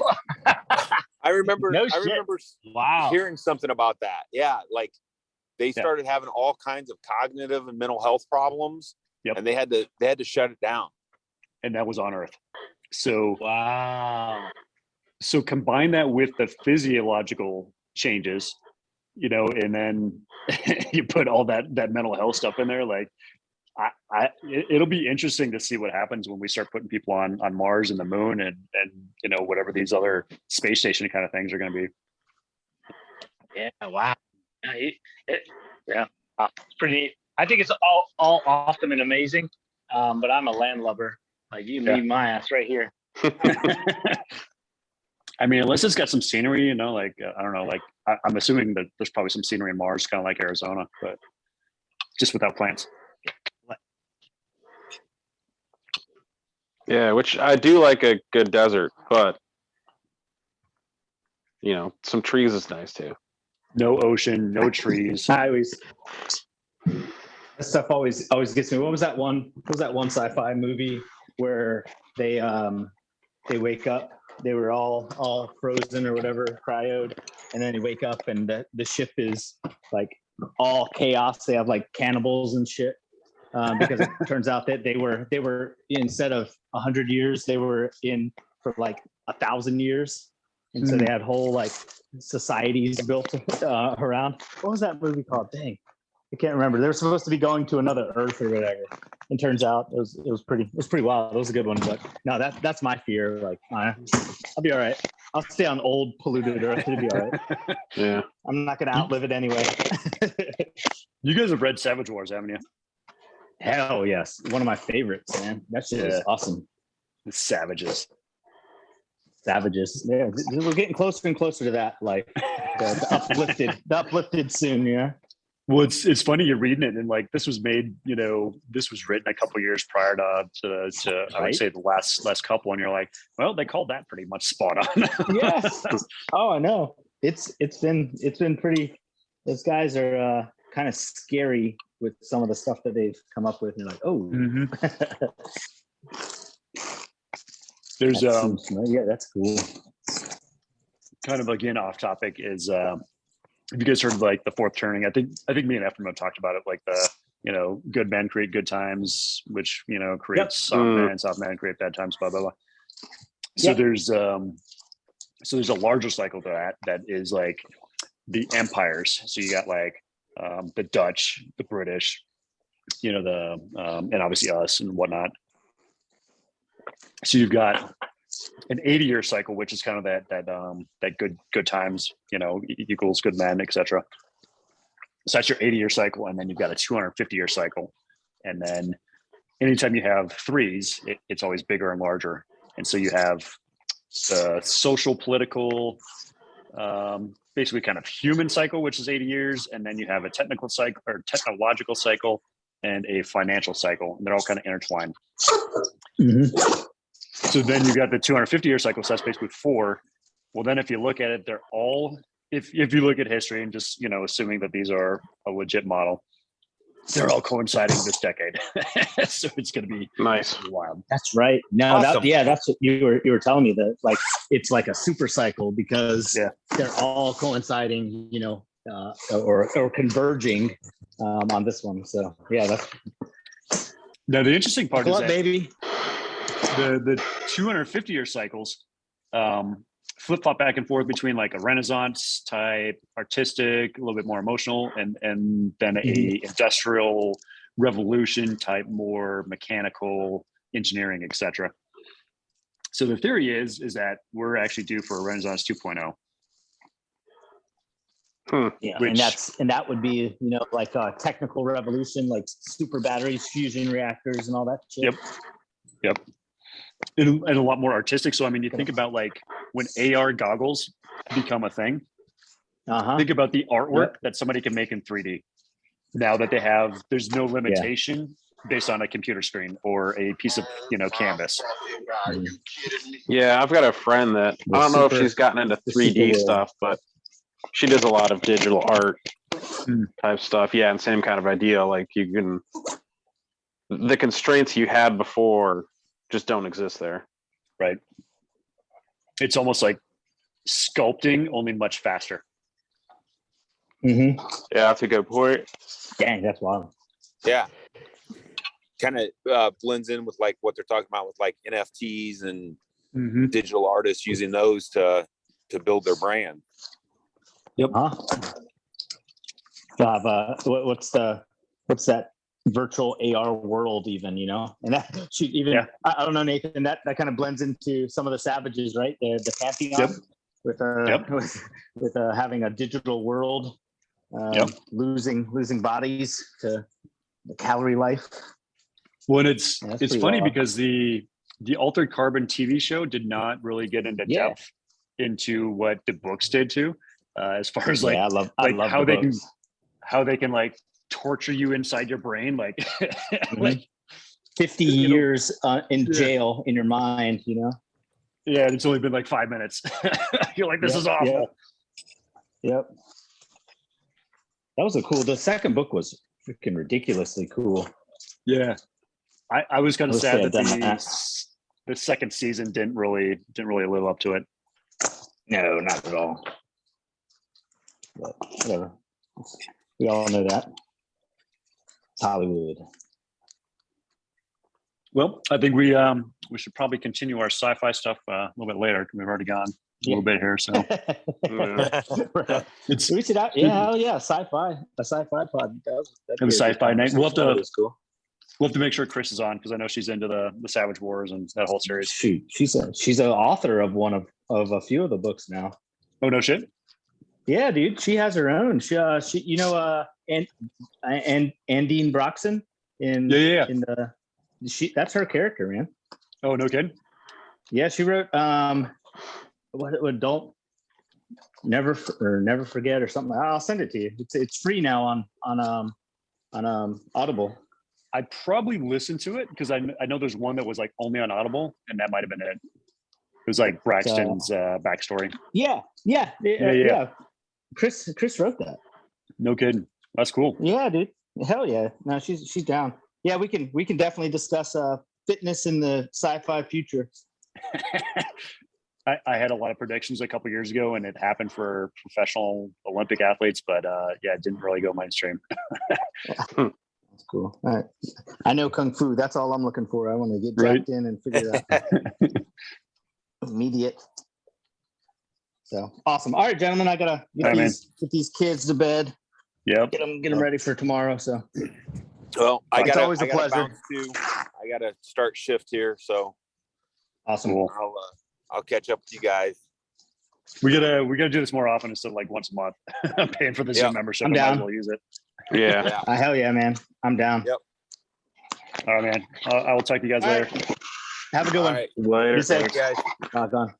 I remember No I shit. remember Wow. hearing something about that. Yeah, like they started having all kinds of cognitive and mental health problems. Yep. And they had to shut it down. And that was on Earth. So Wow. So combine that with the physiological changes, and then you put all that mental health stuff in there. Like, it'll be interesting to see what happens when we start putting people on Mars and the moon and whatever these other space station kind of things are going to be. Yeah. Wow. Yeah. It's pretty neat. I think it's all awesome and amazing. But I'm a land lover. Like you leave my ass right here. I mean, unless it's got some scenery, like I don't know, like I'm assuming that there's probably some scenery in Mars, kind of like Arizona, but just without plants. Yeah, which I do like a good desert, but some trees is nice too. No ocean, no trees. That stuff always gets me. What was that one sci-fi movie where they wake up, they were all frozen or whatever, cryoed, and then they wake up and the ship is like all chaos. They have like cannibals and shit, because it turns out that they were instead of 100 years, they were in for like 1,000 years, and so they had whole like societies built around. What was that movie called? Dang, I can't remember. They were supposed to be going to another Earth or whatever. And turns out it was pretty wild. It was a good one, but no, that's my fear. Like, I'll be all right. I'll stay on old polluted Earth. It'll be all right. Yeah. I'm not gonna outlive it anyway. You guys have read Savage Wars, haven't you? Hell yes, one of my favorites, man. That shit is awesome. The Savages. Yeah, we're getting closer and closer to that. Like the uplifted soon. Yeah. Well, it's funny you're reading it, and like this was made, this was written a couple of years prior to I would say the last couple, and you're like, well, they called that pretty much spot on. Yes. Oh, I know. It's been pretty. Those guys are kind of scary with some of the stuff that they've come up with. And you're like, oh. Mm-hmm. There's yeah, that's cool. Kind of again off topic is have you guys heard of like the fourth turning? I think me and Ephraim have talked about it, like the good men create good times, which creates soft men create bad times, blah blah blah. So there's a larger cycle to that is like the empires. So you got like the Dutch, the British, and obviously us and whatnot. So you've got an 80-year cycle, which is kind of that good times, equals good men, etc. So that's your 80-year cycle, and then you've got a 250-year cycle, and then anytime you have threes, it's always bigger and larger. And so you have the social, political, basically kind of human cycle, which is 80 years, and then you have a technical cycle or technological cycle and a financial cycle, and they're all kind of intertwined. Mm-hmm. So then you got the 250-year cycle, so that's basically 4. Well, then if you look at it, they're all, if you look at history and just, assuming that these are a legit model, they're all coinciding this decade. So it's going to be Nice. wild. That's right. No, Awesome. that's what you were telling me, that like it's like a super cycle because Yeah. they're all coinciding, or converging on this one. So yeah, that's Now the interesting part is what, that baby. the 250-year cycles flip-flop back and forth between like a Renaissance type, artistic, a little bit more emotional, and then a industrial revolution type, more mechanical, engineering, etc. So the theory is that we're actually due for a Renaissance 2.0. Yeah, Which- and that would be, like a technical revolution, like super batteries, fusion reactors, and all that shit. Yep. And a lot more artistic. So I mean, you think about like when AR goggles become a thing. Think about the artwork that somebody can make in 3D. Now that there's no limitation based on a computer screen or a piece of canvas. Yeah, I've got a friend that I don't know if she's gotten into 3D stuff, but she does a lot of digital art type stuff. Yeah, and same kind of idea. Like the constraints you had before just don't exist there. Right. It's almost like sculpting, only much faster. Yeah, that's a good point. Dang, that's wild. Yeah. Kind of blends in with like what they're talking about with like NFTs and digital artists using those to build their brand. Yep. What's that virtual AR world even, and that shoot even, I don't know, Nathan, that kind of blends into some of the Savages, right? The Pantheon with having a digital world, losing bodies to the calorie life. Well, it's funny wild. because the Altered Carbon TV show did not really get into depth into what the books did too, as far as I love how they can like torture you inside your brain, like like 50 years in jail in your mind, Yeah, it's only been like 5 minutes. You're like, this is awful. Yep. That was the second book was freaking ridiculously cool. Yeah. I was kind of sad that the second season didn't really live up to it. No, not at all. But whatever. We all know that. It's Hollywood. Well, I think we should probably continue our sci-fi stuff a little bit later. We've already gone a little bit here, so we should have, sci-fi, a sci-fi pod. Have a sci-fi night. We'll have to cool. We'll have to make sure Chris is on because I know she's into the Savage Wars and that whole series. She's an author of one of a few of the books now. Oh no shit. Yeah, dude. She has her own. She and Andine Broxton in the that's her character, man. Oh no kidding. Yeah, she wrote what don't never forget or something. I'll send it to you. It's free now on Audible. I probably listened to it because I know there's one that was like only on Audible, and that might have been it. It was like Braxton's backstory. Yeah. Chris wrote that. No kidding. That's cool. Yeah, dude. Hell yeah. No, she's down. Yeah, we can definitely discuss fitness in the sci-fi future. I had a lot of predictions a couple years ago, and it happened for professional Olympic athletes, but it didn't really go mainstream. That's cool. All right. I know Kung Fu. That's all I'm looking for. I want to get dropped in and figure it out. Immediate. So awesome. All right, gentlemen, I gotta get these kids to bed. Yep. Get them ready for tomorrow. So. Well, it's always a pleasure. Bounce too. I gotta start shift here, so awesome. Cool. I'll catch up with you guys. We gotta do this more often instead of like once a month. I'm paying for the Zoom membership. I'm down. Might as well use it. Yeah. Hell yeah, man. I'm down. Yep. All right, man. I will talk to you guys later. Have a good one. Right. Later. Thank you guys. Gone.